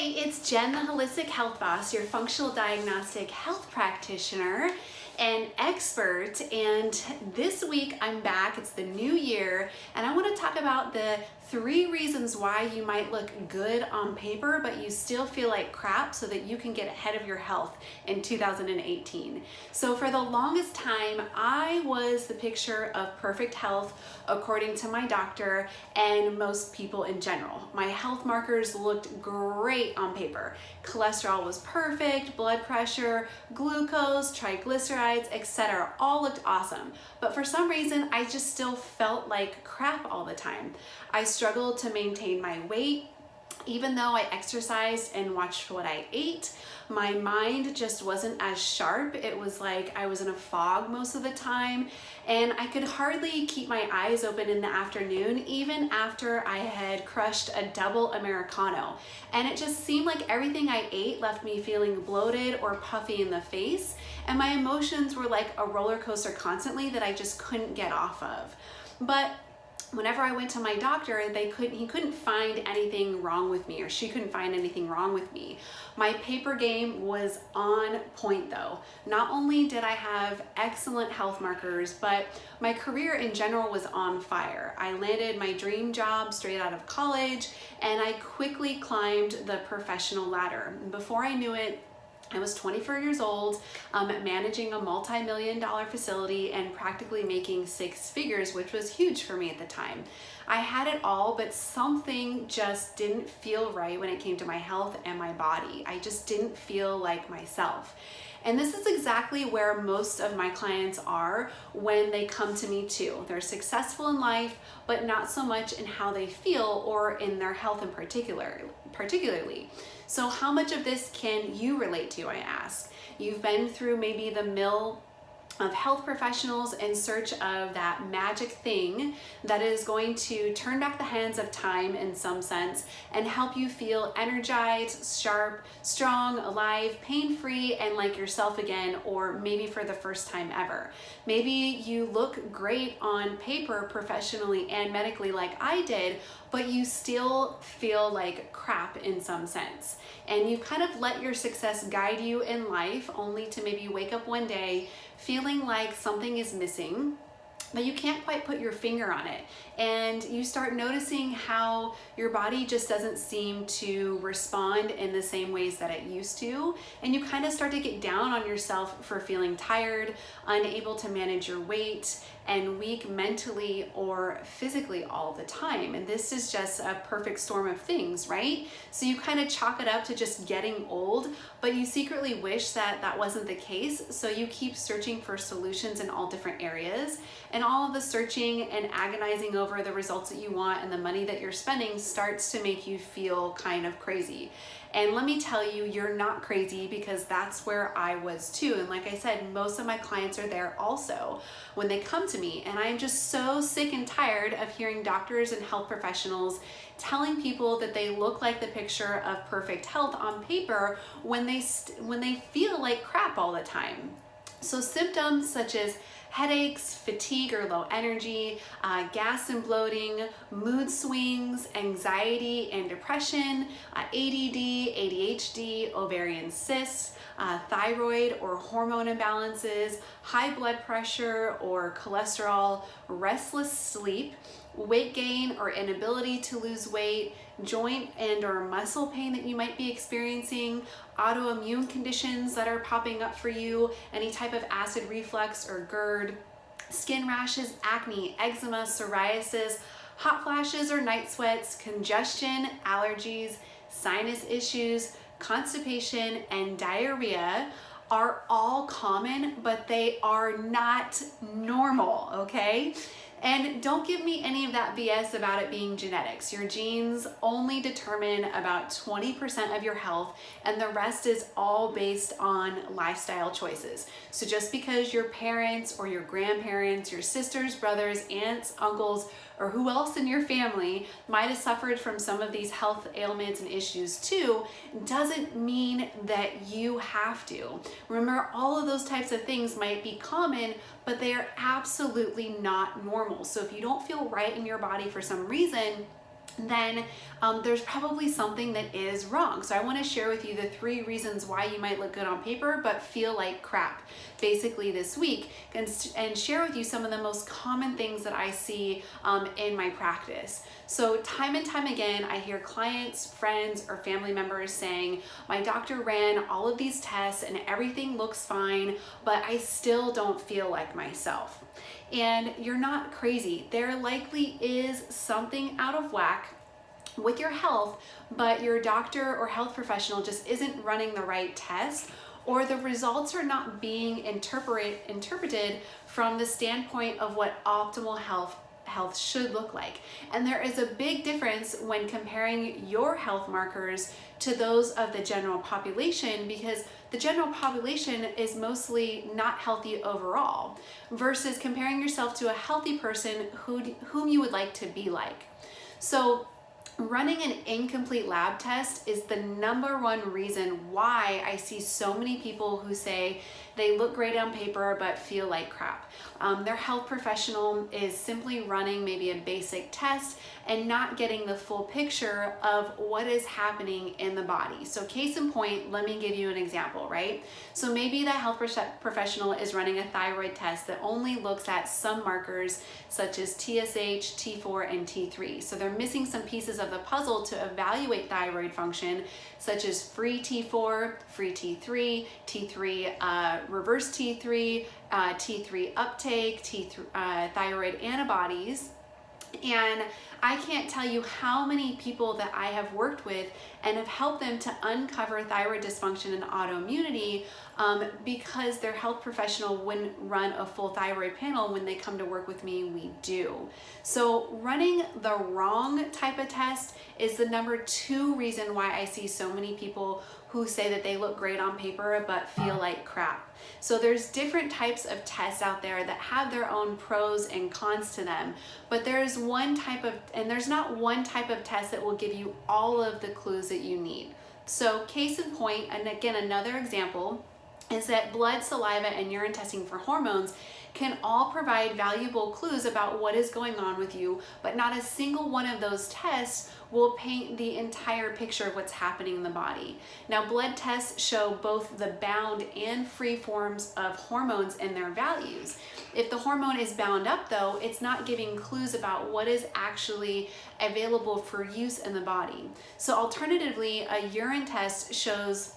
Hi, it's Jen, the Holistic Health Boss, your functional diagnostic health practitioner and expert. And this week I'm back, it's the new year, and I want to talk about the 3 reasons why you might look good on paper, but you still feel like crap so that you can get ahead of your health in 2018. So for the longest time, I was the picture of perfect health according to my doctor and most people in general. My health markers looked great on paper. Cholesterol was perfect, blood pressure, glucose, triglycerides, etc. all looked awesome. But for some reason, I just still felt like crap all the time. I struggled to maintain my weight. Even though I exercised and watched what I ate, my mind just wasn't as sharp. It was like I was in a fog most of the time, and I could hardly keep my eyes open in the afternoon, even after I had crushed a double Americano. And it just seemed like everything I ate left me feeling bloated or puffy in the face, and my emotions were like a roller coaster constantly that I just couldn't get off of. But whenever I went to my doctor, he couldn't find anything wrong with me, or she couldn't find anything wrong with me. My paper game was on point though. Not only did I have excellent health markers, but my career in general was on fire. I landed my dream job straight out of college, and I quickly climbed the professional ladder. Before I knew it, I was 24 years old, managing a multi-million-dollar facility and practically making 6 figures, which was huge for me at the time. I had it all, but something just didn't feel right when it came to my health and my body. I just didn't feel like myself. And this is exactly where most of my clients are when they come to me too. They're successful in life, but not so much in how they feel or in their health in particularly. So how much of this can you relate to, I ask? You've been through maybe the mill of health professionals in search of that magic thing that is going to turn back the hands of time in some sense and help you feel energized, sharp, strong, alive, pain-free, and like yourself again, or maybe for the first time ever. Maybe you look great on paper, professionally and medically like I did, but you still feel like crap in some sense. And you've kind of let your success guide you in life, only to maybe wake up one day feeling like something is missing, but you can't quite put your finger on it. And you start noticing how your body just doesn't seem to respond in the same ways that it used to. And you kind of start to get down on yourself for feeling tired, unable to manage your weight, and weak mentally or physically all the time. And this is just a perfect storm of things, right? So you kind of chalk it up to just getting old, but you secretly wish that that wasn't the case. So you keep searching for solutions in all different areas, and all of the searching and agonizing over the results that you want and the money that you're spending starts to make you feel kind of crazy. And let me tell you, you're not crazy, because that's where I was too. And like I said, most of my clients are there also when they come to me. And I'm just so sick and tired of hearing doctors and health professionals telling people that they look like the picture of perfect health on paper when they feel like crap all the time. So symptoms such as headaches, fatigue or low energy, gas and bloating, mood swings, anxiety and depression, ADD, ADHD, ovarian cysts, thyroid or hormone imbalances, high blood pressure or cholesterol, restless sleep, weight gain or inability to lose weight, joint and or muscle pain that you might be experiencing, autoimmune conditions that are popping up for you, any type of acid reflux or GERD, skin rashes, acne, eczema, psoriasis, hot flashes or night sweats, congestion, allergies, sinus issues, constipation, and diarrhea are all common, but they are not normal, okay? And don't give me any of that BS about it being genetics. Your genes only determine about 20% of your health, and the rest is all based on lifestyle choices. So just because your parents or your grandparents, your sisters, brothers, aunts, uncles, or who else in your family might have suffered from some of these health ailments and issues too, doesn't mean that you have to. Remember, all of those types of things might be common, but they are absolutely not normal. So if you don't feel right in your body for some reason, then there's probably something that is wrong. So I want to share with you the 3 reasons why you might look good on paper but feel like crap basically this week, and share with you some of the most common things that I see in my practice. So time and time again, I hear clients, friends, or family members saying, my doctor ran all of these tests and everything looks fine, but I still don't feel like myself. And you're not crazy. There likely is something out of whack with your health, but your doctor or health professional just isn't running the right test, or the results are not being interpreted from the standpoint of what optimal health should look like. And there is a big difference when comparing your health markers to those of the general population, because the general population is mostly not healthy overall, versus comparing yourself to a healthy person whom you would like to be like. So running an incomplete lab test is the #1 reason why I see so many people who say they look great on paper but feel like crap. Their health professional is simply running maybe a basic test and not getting the full picture of what is happening in the body. So case in point, let me give you an example, right? So maybe that health professional is running a thyroid test that only looks at some markers such as TSH, T4, and T3. So they're missing some pieces of the puzzle to evaluate thyroid function, such as free T4, free T3, T3 reverse T3, T3 uptake, thyroid antibodies. And I can't tell you how many people that I have worked with and have helped them to uncover thyroid dysfunction and autoimmunity because their health professional wouldn't run a full thyroid panel. When they come to work with me, we do. So running the wrong type of test is the #2 reason why I see so many people who say that they look great on paper but feel like crap. So there's different types of tests out there that have their own pros and cons to them, but there's not one type of test that will give you all of the clues that you need. So case in point, and again, another example, is that blood, saliva, and urine testing for hormones can all provide valuable clues about what is going on with you, but not a single one of those tests will paint the entire picture of what's happening in the body. Now, blood tests show both the bound and free forms of hormones and their values. If the hormone is bound up though, it's not giving clues about what is actually available for use in the body. So alternatively, a urine test shows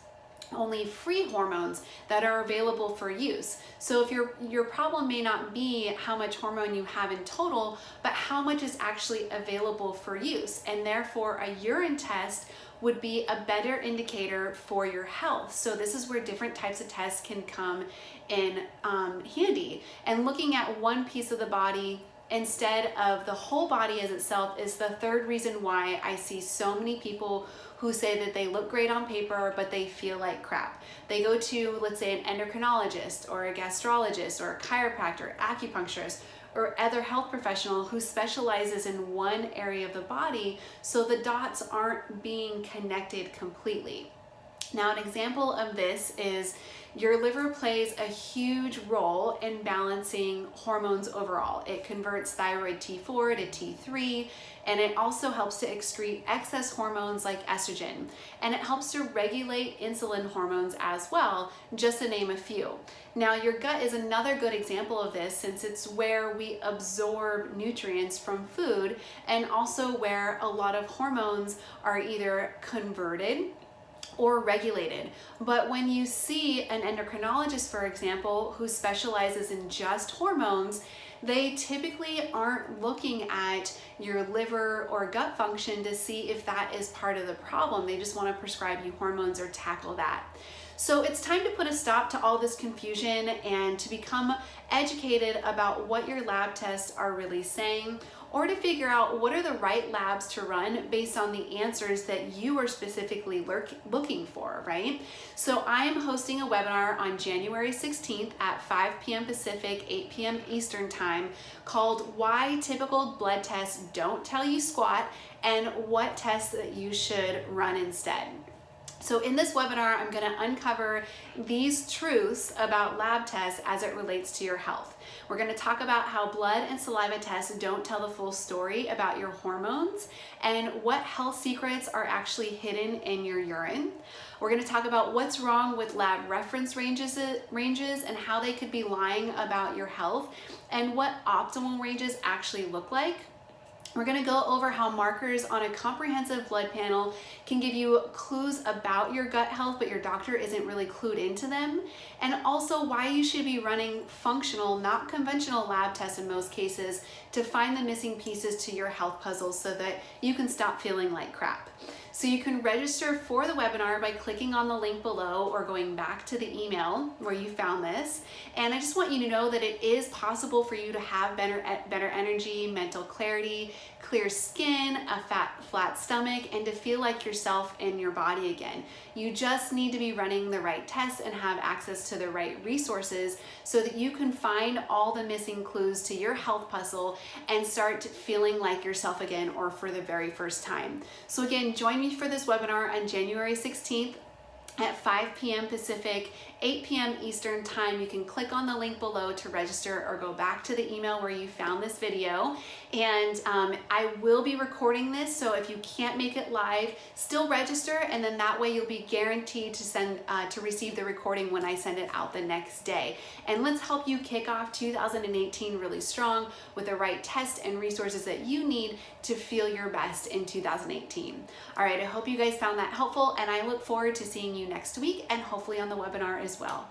only free hormones that are available for use. So if your problem may not be how much hormone you have in total, but how much is actually available for use. And therefore a urine test would be a better indicator for your health. So this is where different types of tests can come in handy. And looking at one piece of the body instead of the whole body as itself is the 3rd reason why I see so many people who say that they look great on paper, but they feel like crap. They go to, let's say, an endocrinologist or a gastrologist or a chiropractor, acupuncturist, or other health professional who specializes in one area of the body, so the dots aren't being connected completely. Now, an example of this is your liver plays a huge role in balancing hormones overall. It converts thyroid T4 to T3, and it also helps to excrete excess hormones like estrogen. And it helps to regulate insulin hormones as well, just to name a few. Now, your gut is another good example of this, since it's where we absorb nutrients from food, and also where a lot of hormones are either converted or regulated. But when you see an endocrinologist, for example, who specializes in just hormones, they typically aren't looking at your liver or gut function to see if that is part of the problem. They just want to prescribe you hormones or tackle that. So it's time to put a stop to all this confusion and to become educated about what your lab tests are really saying, or to figure out what are the right labs to run based on the answers that you are specifically looking for, right? So I am hosting a webinar on January 16th at 5 p.m. Pacific, 8 p.m. Eastern Time, called Why Typical Blood Tests Don't Tell You Squat and What Tests That You Should Run Instead. So in this webinar, I'm going to uncover these truths about lab tests as it relates to your health. We're going to talk about how blood and saliva tests don't tell the full story about your hormones and what health secrets are actually hidden in your urine. We're going to talk about what's wrong with lab reference ranges and how they could be lying about your health and what optimal ranges actually look like. We're going to go over how markers on a comprehensive blood panel can give you clues about your gut health, but your doctor isn't really clued into them. And also why you should be running functional, not conventional lab tests in most cases to find the missing pieces to your health puzzle so that you can stop feeling like crap. So you can register for the webinar by clicking on the link below or going back to the email where you found this. And I just want you to know that it is possible for you to have better energy, mental clarity, clear skin, a flat stomach, and to feel like yourself in your body again. You just need to be running the right tests and have access to the right resources so that you can find all the missing clues to your health puzzle and start feeling like yourself again or for the very first time. So again, join me for this webinar on January 16th at 5 p.m. Pacific, 8 p.m. Eastern time. You can click on the link below to register or go back to the email where you found this video. And I will be recording this, so if you can't make it live, still register, and then that way you'll be guaranteed to receive the recording when I send it out the next day. And let's help you kick off 2018 really strong with the right tests and resources that you need to feel your best in 2018. All right, I hope you guys found that helpful, and I look forward to seeing you next week and hopefully on the webinar as well.